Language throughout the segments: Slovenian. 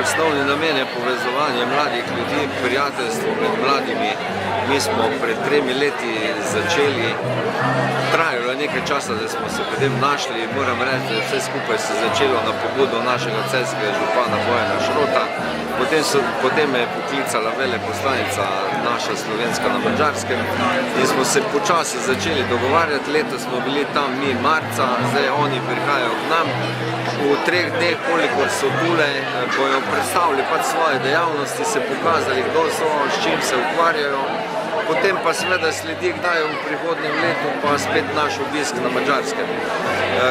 Osnovni namen je povezovanje mladih ljudi, prijateljstvo med mladimi. Mi smo pred 3 leti začeli, trajalo je nekaj časa, da smo se potem našli. Moram reči, da vse skupaj se začelo na pobudo našega celjskega župana Bojana Šrota. Potem me je poklicala veleposlanica naša slovenska na Madžarskem in smo se počasi začeli dogovarjati. Letos smo bili tam mi marca, zdaj oni prihajajo k nam. V 3 dneh, kolikor so tule, bojo predstavili pač svoje dejavnosti, se pokazali, kdo so, s čim se ukvarjajo. Potem pa seveda sledi, kdaj v prihodnjem letu pa spet naš obisk na Madžarskem.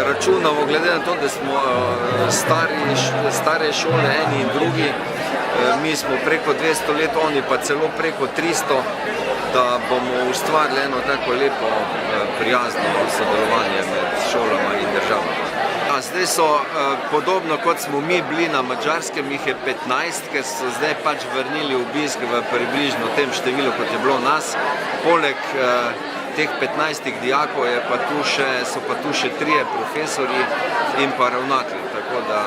Računamo, glede na to, da smo stare šole, eni in drugi, mi smo preko 200 let, oni pa celo preko 300, da bomo ustvarili eno tako lepo prijazno sodelovanje med šolama in državami. Zdaj so, podobno kot smo mi bili na Madžarskem, jih je 15, ker so zdaj pač vrnili obisk v približno tem številu, kot je bilo nas. Poleg teh 15 dijakov so pa tu še 3 profesorji in pa ravnatelji. Tako da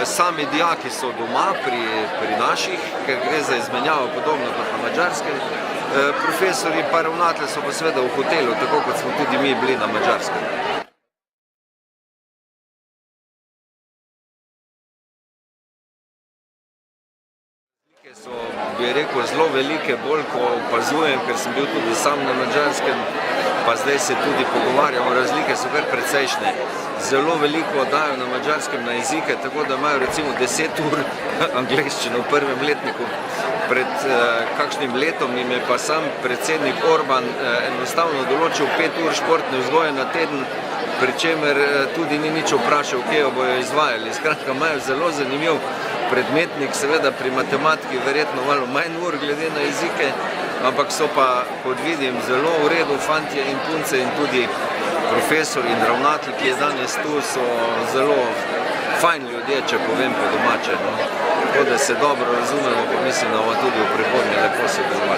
sami dijaki so doma pri naših, ker gre za izmenjavo podobno kot na Madžarskem. Profesorji pa ravnatelji so pa seveda v hotelu, tako kot smo tudi mi bili na Madžarskem. So, bi rekel, zelo velike, bolj ko opazujem, ker sem bil tudi sam na Madžarskem, pa zdaj se tudi pogovarjamo, razlike so kar precejšnje. Zelo veliko dajo na Madžarskem na jezike, tako da imajo recimo 10 ur angleščino v prvem letniku. Pred kakšnim letom jim je pa sam predsednik Orban enostavno določil 5 ur športne vzgoje na teden, pri čemer tudi ni nič vprašal, kje jo bojo izvajali. Skratka, imajo zelo zanimiv predmetnik, seveda pri matematiki verjetno malo manj ur glede na jezike, ampak so pa, kot vidim, zelo v redu fantje in punce in tudi profesor in ravnatelj, ki je danes tu, so zelo fajn ljudje, če povem po domače. Tako da se dobro razumemo, pa mislim, da bomo tudi v prihodnje lepo sodelovali.